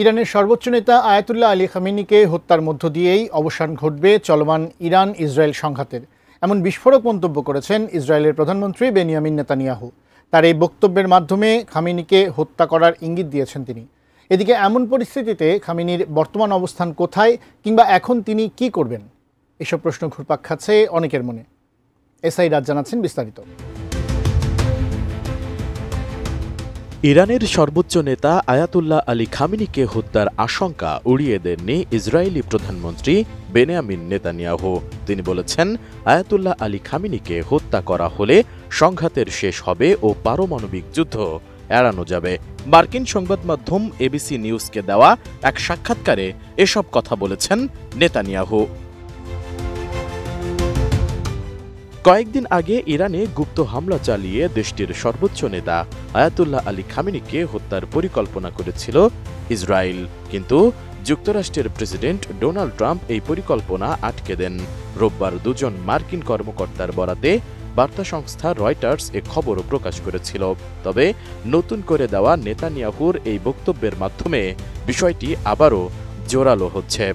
ইরানের সর্বোচ্চ নেতা আয়াতুল্লাহ আলী খামেনিকে হত্যার মধ্য দিয়েই অবসান ঘটবে চলমান ইরান ইসরায়েল সংঘাতের, এমন বিস্ফোরক মন্তব্য করেছেন ইসরায়েলের প্রধানমন্ত্রী বেনিয়ামিন নেতানিয়াহু। তার এই বক্তব্যের মাধ্যমে খামেনিকে হত্যা করার ইঙ্গিত দিয়েছেন তিনি। এদিকে এমন পরিস্থিতিতে খামেনির বর্তমান অবস্থান কোথায়, কিংবা এখন তিনি কি করবেন, এসব প্রশ্ন ঘুরপাক খাচ্ছে অনেকের মনে। এসআই রাজ জানাচ্ছেন বিস্তারিত। ইরানের সর্বোচ্চ নেতা আয়াতুল্লাহ আলী খামেনিকে হত্যার আশঙ্কা উড়িয়ে দেননি ইসরায়েলি প্রধানমন্ত্রী বেনিয়ামিন নেতানিয়াহু। তিনি বলেছেন, আয়াতুল্লাহ আলী খামেনিকে হত্যা করা হলে সংঘাতের শেষ হবে ও পারমাণবিক যুদ্ধ এড়ানো যাবে। মার্কিন সংবাদ মাধ্যম এবিসি নিউজকে দেওয়া এক সাক্ষাৎকারে এসব কথা বলেছেন নেতানিয়াহু। কয়েকদিন আগে ইরানে গুপ্ত হামলা চালিয়ে দেশটির সর্বোচ্চ নেতা আয়াতুল্লাহ আলী খামেনিকে হত্যার পরিকল্পনা করেছিল ইসরায়েল, কিন্তু যুক্তরাষ্ট্রের প্রেসিডেন্ট ডোনাল্ড ট্রাম্প এই পরিকল্পনা আটকে দেন। রোববার দুজন মার্কিন কর্মকর্তার বরাতে বার্তা সংস্থা রয়টার্স এ খবরও প্রকাশ করেছিল। তবে নতুন করে দেওয়া নেতানিয়াহুর এই বক্তব্যের মাধ্যমে বিষয়টি আবারও জোরালো হচ্ছে।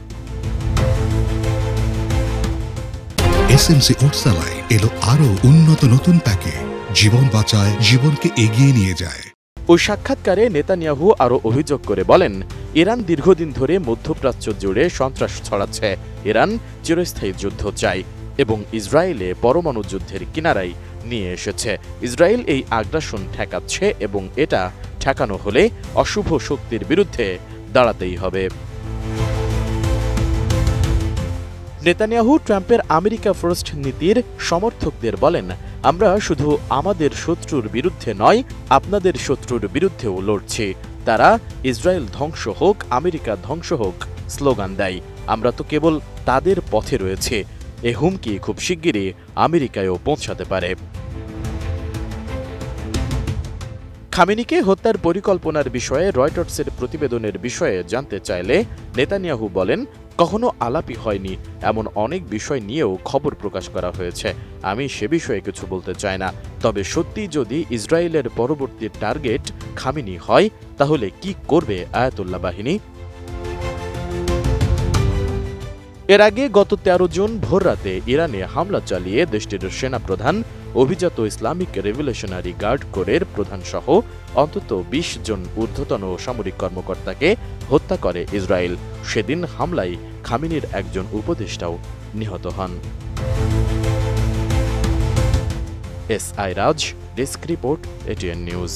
এসএমসি ওটসালাই এলো আরো উন্নত নতুন প্যাকে, জীবন বাঁচায়, জীবনকে এগিয়ে নিয়ে যায়। ওই সাক্ষাৎকারে নেতানিয়াহু আরও অভিযোগ করে বলেন, ইরান দীর্ঘদিন ধরে মধ্যপ্রাচ্য জুড়ে সন্ত্রাস ছড়াচ্ছে। ইরান চিরস্থায়ী যুদ্ধ চায় এবং ইসরায়েলে পরমাণু যুদ্ধের কিনারায় নিয়ে এসেছে। ইসরায়েল এই আগ্রাসন ঠেকাচ্ছে এবং এটা ঠেকানো হলে অশুভ শক্তির বিরুদ্ধে দাঁড়াতেই হবে। নেতানিয়াহু ট্রাম্পের আমেরিকা ফার্স্ট নীতির সমর্থকদের বলেন, আমরা শুধু আমাদের শত্রুর বিরুদ্ধে নয়, আপনাদের শত্রুর বিরুদ্ধেও লড়ছি। তারা ইসরায়েল ধ্বংস হোক, আমেরিকা ধ্বংস হোক স্লোগান দেয়। আমরা তো কেবল তাদের পথে রয়েছে। এ হুমকি খুব শিগগিরই আমেরিকায়ও পৌঁছাতে পারে। খামেনিকে হত্যার পরিকল্পনার বিষয়ে রয়টার্সের প্রতিবেদনের বিষয়ে জানতে চাইলে নেতানিয়াহু বলেন, কখনো আলাপই হয়নি, এমন অনেক বিষয় নিয়েও খবর প্রকাশ করা হয়েছে। আমি সে বিষয়ে কিছু বলতে চাই না। তবে সত্যি যদি ইসরায়েলের পরবর্তী টার্গেট খামেনি হয়, তাহলে কি করবে আয়াতুল্লাহ বাহিনী? এর আগে গত 13 জুন ভোররাতে ইরানে হামলা চালিয়ে দেশটির সেনাপ্রধান, অভিজাত ইসলামিক রেভলিউশনারি গার্ড কোরের প্রধান সহ অন্তত 20 জন ঊর্ধ্বতন সামরিক কর্মকর্তাকে হত্যা করে ইসরায়েল। সেদিন হামলায় খামেনির একজন উপদেষ্টাও নিহত হন। এসআই রাজ, ডেস্ক রিপোর্ট, এটিএন নিউজ।